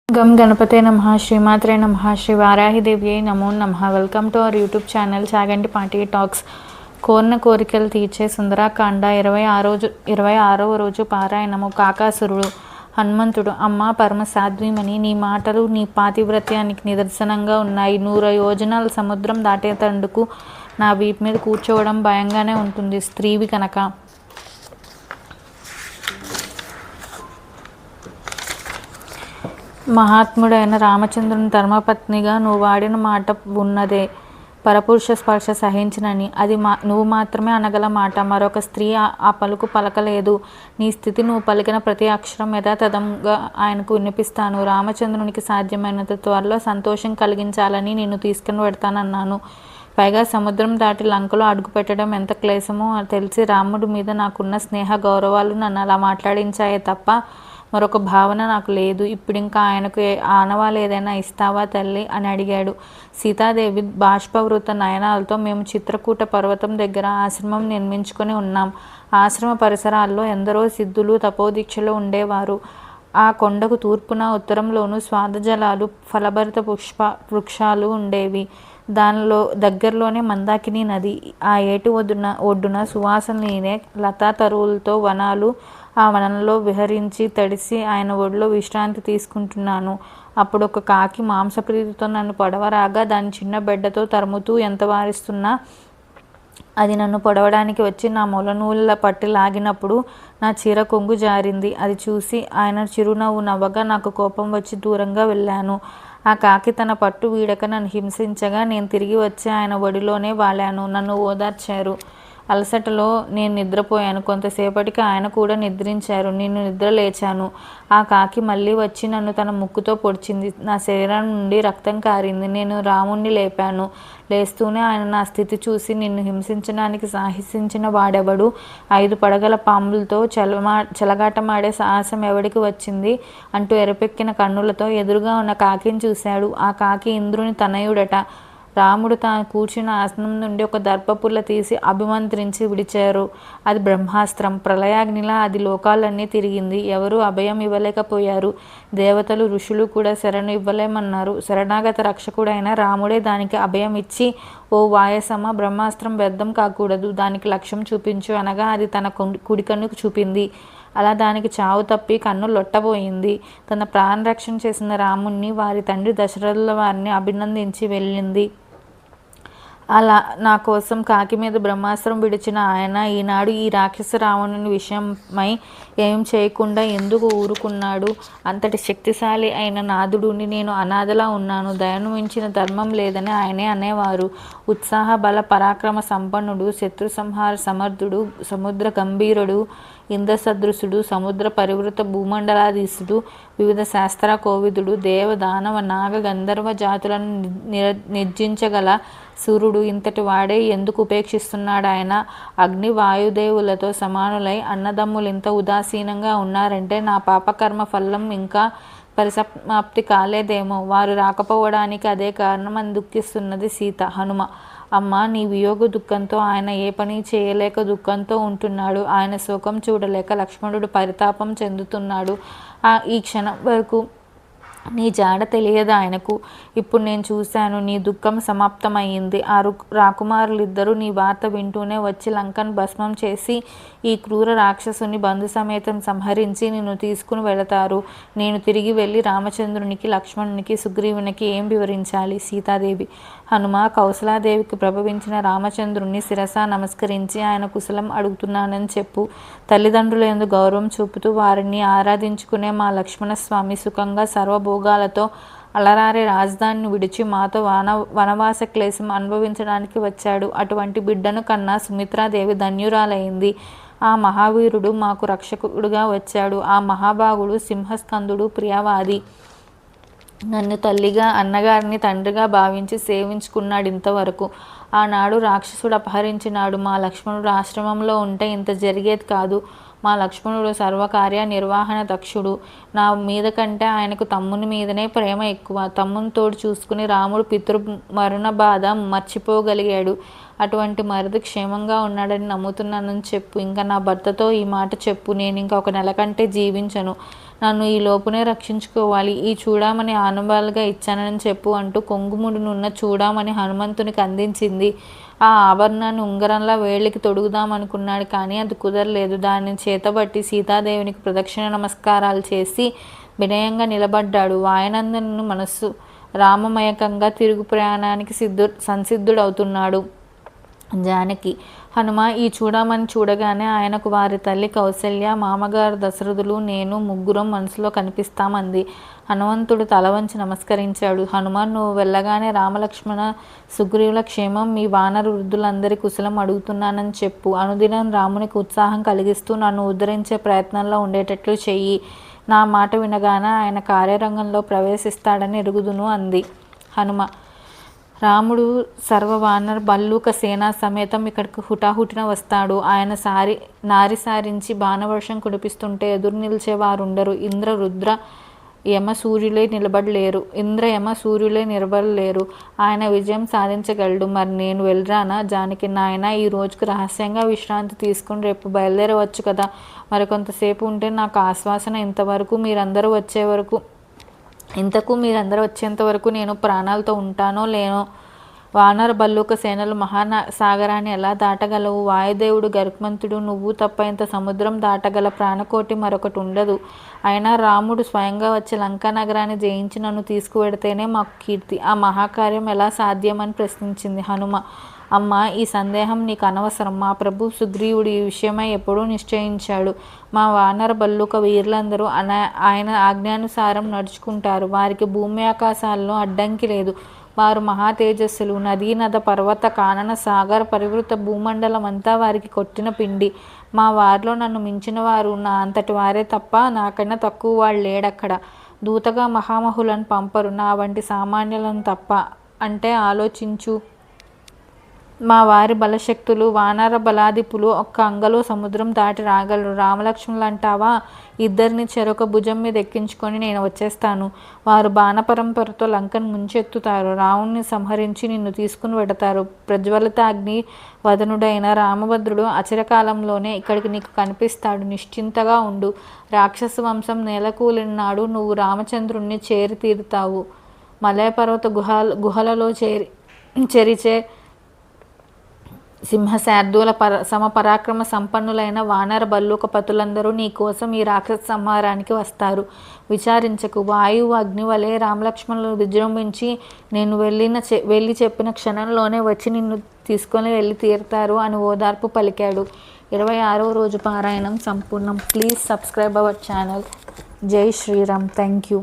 గం గణపతే నమః శ్రీమాత్రే నమః శ్రీ వారాహిదేవ్యై నమో నమః. Welcome to our YouTube channel Chaganti party talks. కోరిన కోరికలు తీర్చే సుందరాకాండ 26వ రోజు పారాయణము. కాకాసురుడు. హనుమంతుడు. అమ్మ పరమ సాధ్వీమణి, నీ మాటలు నీ పాతివ్రత్యానికి నిదర్శనంగా ఉన్నాయి. 100 యోజనాల సముద్రం దాటేతందుకు నా వీపు మీద కూర్చోవడం భయంగానే ఉంటుంది. స్త్రీవి కనుక మహాత్ముడైన రామచంద్రుని ధర్మపత్నిగా నువ్వు వాడిన మాట ఉన్నదే, పరపురుష స్పర్శ సహించినని. అది నువ్వు మాత్రమే అనగల మాట. మరొక స్త్రీ ఆ పలుకు పలకలేదు. నీ స్థితి నువ్వు పలికిన ప్రతి అక్షరం యథాతథంగా ఆయనకు వినిపిస్తాను. రామచంద్రునికి సాధ్యమైనంత త్వరలో సంతోషం కలిగించాలని నిన్ను తీసుకుని పెడతానన్నాను. పైగా సముద్రం దాటి లంకలో అడుగుపెట్టడం ఎంత క్లేశమో తెలిసి రాముడి మీద నాకున్న స్నేహ గౌరవాలు నన్ను అలా మాట్లాడించాయే తప్ప మరొక భావన నాకు లేదు. ఇప్పుడింకా ఆయనకు ఆనవాళ్ళు ఏదైనా ఇస్తావా తల్లి అని అడిగాడు. సీతాదేవి బాష్పవృత నయనాలతో మేము చిత్రకూట పర్వతం దగ్గర ఆశ్రమం నిర్మించుకొని ఉన్నాం. ఆశ్రమ పరిసరాల్లో ఎందరో సిద్ధులు తపోదీక్షలు ఉండేవారు. ఆ కొండకు తూర్పున ఉత్తరంలోనూ స్వాదజలాలు ఫలభరిత వృక్షాలు ఉండేవి. దానిలో దగ్గరలోనే మందాకిని నది. ఆ ఏటి ఒడ్డున సువాసనలీనే లతా తరువులతో వనాలు. ఆ వనంలో విహరించి తడిసి ఆయన ఒడిలో విశ్రాంతి తీసుకుంటున్నాను. అప్పుడు ఒక కాకి మాంసప్రీతితో నన్ను పొడవరాగా దాని చిన్న బిడ్డతో తరుముతూ ఎంత వారిస్తున్నా అది నన్ను పొడవడానికి వచ్చి నా మొలనూళ్ళ పట్టి లాగినప్పుడు నా చీర కొంగు జారింది. అది చూసి ఆయన చిరునవ్వు నవ్వగా నాకు కోపం వచ్చి దూరంగా వెళ్ళాను. ఆ కాకి తన పట్టు వీడక నన్ను హింసించగా నేను తిరిగి వచ్చి ఆయన ఒడిలోనే వాలాను. నన్ను ఓదార్చారు. అలసటలో నేను నిద్రపోయాను. కొంతసేపటికి ఆయన కూడా నిద్రించారు. నేను నిద్ర లేచాను. ఆ కాకి మళ్ళీ వచ్చి నన్ను తన ముక్కుతో పొడిచింది. నా శరీరం నుండి రక్తం కారింది. నేను రాముణ్ణి లేపాను. లేస్తూనే ఆయన నా స్థితి చూసి నిన్ను హింసించడానికి సాహసించిన వాడెవడు? 5 పడగల పాములతో చెలగాటమాడే సాహసం ఎవడికి వచ్చింది అంటూ ఎరపెక్కిన కన్నులతో ఎదురుగా ఉన్న కాకిని చూశాడు. ఆ కాకి ఇంద్రుని తనయుడట. రాముడు తాను కూర్చున్న ఆసనం నుండి ఒక దర్పపుల్ల తీసి అభిమంత్రించి విడిచారు. అది బ్రహ్మాస్త్రం. ప్రళయాగ్నిలా అది లోకాలన్నీ తిరిగింది. ఎవరూ అభయం ఇవ్వలేకపోయారు. దేవతలు ఋషులు కూడా శరణు ఇవ్వలేమన్నారు. శరణాగత రక్షకుడైన రాముడే దానికి అభయం ఇచ్చి, ఓ వాయసమ, బ్రహ్మాస్త్రం వ్యర్థం కాకూడదు, దానికి లక్ష్యం చూపించు అనగా అది తన కుడి కన్నుకు చూపింది. అలా దానికి చావు తప్పి కన్ను లొట్టబోయింది. తన ప్రాణరక్షణ చేసిన రాముణ్ణి వారి తండ్రి దశరథుల వారిని అభినందించి వెళ్ళింది. అలా నా కోసం కాకి మీద బ్రహ్మాస్త్రం విడిచిన ఆయన ఈనాడు ఈ రాక్షస రావణుని విషయమై ఏం చేయకుండా ఎందుకు ఊరుకున్నాడు? అంతటి శక్తిశాలి అయిన నాదుడుని నేను అనాథలా ఉన్నాను. దయను మించిన ధర్మం లేదని ఆయనే అనేవారు. ఉత్సాహ బల పరాక్రమ సంపన్నుడు, శత్రు సంహార సమర్థుడు, సముద్ర గంభీరుడు, ఇంద్రసదృశుడు, సముద్ర పరివృత భూమండలాధీశుడు, వివిధ శాస్త్ర కోవిదుడు, దేవ దానవ నాగ గంధర్వ జాతులను నిర్జించగల సూర్యుడు, ఇంతటి వాడే ఎందుకు ఉపేక్షిస్తున్నాడు ఆయన? అగ్ని వాయుదేవులతో సమానులై అన్నదమ్ములు ఇంత ఉదాసీనంగా ఉన్నారంటే నా పాపకర్మ ఫలం ఇంకా పరిసమాప్తి కాలేదేమో. వారు రాకపోవడానికి అదే కారణం అని దుఃఖిస్తున్నది సీత. హనుమ. అమ్మ, నీ వియోగ దుఃఖంతో ఆయన ఏ పని చేయలేక దుఃఖంతో ఉంటున్నాడు. ఆయన శోకం చూడలేక లక్ష్మణుడు పరితాపం చెందుతున్నాడు. ఈ క్షణం వరకు నీ జాడ తెలియదు ఆయనకు. ఇప్పుడు నేను చూశాను. నీ దుఃఖం సమాప్తమయ్యింది. ఆ రాకుమారులిద్దరూ నీ వార్త వింటూనే వచ్చి లంకను భస్మం చేసి ఈ క్రూర రాక్షసుని బంధు సమేతం సంహరించి నిన్ను తీసుకుని వెళతారు. నేను తిరిగి వెళ్ళి రామచంద్రునికి, లక్ష్మణునికి, సుగ్రీవునికి ఏం వివరించాలి? సీతాదేవి. హనుమ, కౌసలాదేవికి ప్రభవించిన రామచంద్రుని శిరస నమస్కరించి ఆయన కుశలం అడుగుతున్నానని చెప్పు. తల్లిదండ్రులందు గౌరవం చూపుతూ వారిని ఆరాధించుకునే మా లక్ష్మణస్వామి సుఖంగా సర్వభోగాలతో అలరారే రాజధానిని విడిచి మాతో వనవాస క్లేశం అనుభవించడానికి వచ్చాడు. అటువంటి బిడ్డను కన్నా సుమిత్రాదేవి ధన్యురాలైంది. ఆ మహావీరుడు మాకు రక్షకుడుగా వచ్చాడు. ఆ మహాభాగుడు సింహస్కందుడు ప్రియవాది. నన్ను తల్లిగా, అన్నగారిని తండ్రిగా భావించి సేవించుకున్నాడు ఇంతవరకు. ఆనాడు రాక్షసుడు అపహరించినాడు. మా లక్ష్మణుడు ఆశ్రమంలో ఉంటే ఇంత జరిగేది కాదు. మా లక్ష్మణుడు సర్వకార్య నిర్వహణ దక్షుడు. నా మీద కంటే ఆయనకు తమ్ముని మీదనే ప్రేమ ఎక్కువ. తమ్ముని తోడు చూసుకుని రాముడు పితృ మరణ బాధ మర్చిపోగలిగాడు. అటువంటి మరిది క్షేమంగా ఉన్నాడని నమ్ముతున్నానని చెప్పు. ఇంకా నా భర్తతో ఈ మాట చెప్పు. నేను ఇంకా 1 నెల కంటే జీవించను. నన్ను ఈ లోపునే రక్షించుకోవాలి. ఈ చూడామణి ఆనవాలుగా ఇచ్చానని చెప్పు అంటూ కొంగుముడినున్న చూడామణి హనుమంతునికి అందించింది. ఆ ఆభరణాన్ని ఉంగరంలా వేళ్ళకి తొడుగుదామనుకున్నాడు, కానీ అది కుదరలేదు. దానిని చేతబట్టి సీతాదేవినికి ప్రదక్షిణ నమస్కారాలు చేసి వినయంగా నిలబడ్డాడు. వాయునందను మనస్సు రామమయకంగా తిరుగు ప్రయాణానికి సంసిద్ధుడవుతున్నాడు. జానకి హనుమ ఈ చూడమని చూడగానే ఆయనకు వారి తల్లి కౌసల్య, మామగారు దశరథులు, నేను ముగ్గురం మనసులో కనిపిస్తామంది. హనుమంతుడు తల వంచి నమస్కరించాడు. హనుమాన్, నువ్వు వెళ్ళగానే రామలక్ష్మణ సుగ్రీవుల క్షేమం, మీ వానర వృద్ధులందరి కుశలం అడుగుతున్నానని చెప్పు. అనుదినం రామునికి ఉత్సాహం కలిగిస్తూ నన్ను ఉద్ధరించే ప్రయత్నంలో ఉండేటట్లు చెయ్యి. నా మాట వినగానే ఆయన కార్యరంగంలో ప్రవేశిస్తాడని ఎరుగుదును అంది. హనుమ రాముడు సర్వవానర భల్లూక సేనా సమేతం ఇక్కడికి హుటాహుటిన వస్తాడు. ఆయన నారి సారించి బాణవర్షం కురిపిస్తుంటే ఎదురు నిలిచేవారుండరు. ఇంద్ర యమ సూర్యులే నిలబడలేరు. ఆయన విజయం సాధించగలడు. మరి నేను వెళ్ళరానా? జానకి, నాయన ఈ రోజుకు రహస్యంగా విశ్రాంతి తీసుకుని రేపు బయలుదేరవచ్చు కదా. మరి కొంతసేపు ఉంటే నాకు ఆశ్వాసన. ఇంతకు మీరందరూ వచ్చేంత వరకు నేను ప్రాణాలతో ఉంటానో లేనో. వానర భల్లూక సేనలు మహాసాగరాన్ని ఎలా దాటగలవు? వాయుదేవుడు గరుత్మంతుడు, నువ్వు తప్ప ఇంత సముద్రం దాటగల ప్రాణకోటి మరొకటి ఉండదు. అయినా రాముడు స్వయంగా వచ్చి లంకా నగరాన్ని జయించి నన్ను తీసుకువెడితేనే మాకు కీర్తి. ఆ మహాకార్యం ఎలా సాధ్యమని ప్రశ్నించింది హనుమ. అమ్మ, ఈ సందేహం నీకు అనవసరం. మా ప్రభు సుగ్రీవుడు ఈ విషయమై ఎప్పుడూ నిశ్చయించాడు. మా వానర భల్లూక వీరులందరూ ఆయన ఆజ్ఞానుసారం నడుచుకుంటారు. వారికి భూమి ఆకాశాల్లో అడ్డంకి లేదు. వారు మహా తేజస్సులు. నదీ నద పర్వత కానన సాగర పరివృత భూమండలం అంతా వారికి కొట్టిన పిండి. మా వారిలో నన్ను మించిన వారు నా అంతటి వారే తప్ప నాకన్నా తక్కువ వాళ్ళు లేడక్కడ. దూతగా మహామహులను పంపరు, నా వంటి సామాన్యులను తప్ప. అంటే ఆలోచించు. మా వారి బలశక్తులు, వానర బలాధిపులు ఒక్క అంగలో సముద్రం దాటి రాగలరు. రామలక్ష్మణులు అంటావా? ఇద్దరిని చెరొక భుజం మీద ఎక్కించుకొని నేను వచ్చేస్తాను. వారు బాణపరంపరతో లంకను ముంచెత్తుతారు. రావుణ్ణి సంహరించి నిన్ను తీసుకుని వెడతారు. ప్రజ్వలిత అగ్ని వదనుడైన రామభద్రుడు అచిరకాలంలోనే ఇక్కడికి నీకు కనిపిస్తాడు. నిశ్చింతగా ఉండు. రాక్షస వంశం నేలకూలినాడు నువ్వు రామచంద్రుణ్ణి చేరి తీరుతావు. మలయపర్వత గుహలలో చెరిచే సింహశార్దూల సమపరాక్రమ సంపన్నులైన వానర భల్లూక పతులందరూ నీ కోసం ఈ రాక్షస సంహారానికి వస్తారు. విచారించకు. వాయువు అగ్ని వలె రామలక్ష్మణులు విజృంభించి నేను వెళ్ళి చెప్పిన క్షణంలోనే వచ్చి నిన్ను తీసుకొని వెళ్ళి తీరుతారు అని ఓదార్పు పలికాడు. 26వ రోజు పారాయణం సంపూర్ణం. Please subscribe our channel. జై శ్రీరామ్. Thank you.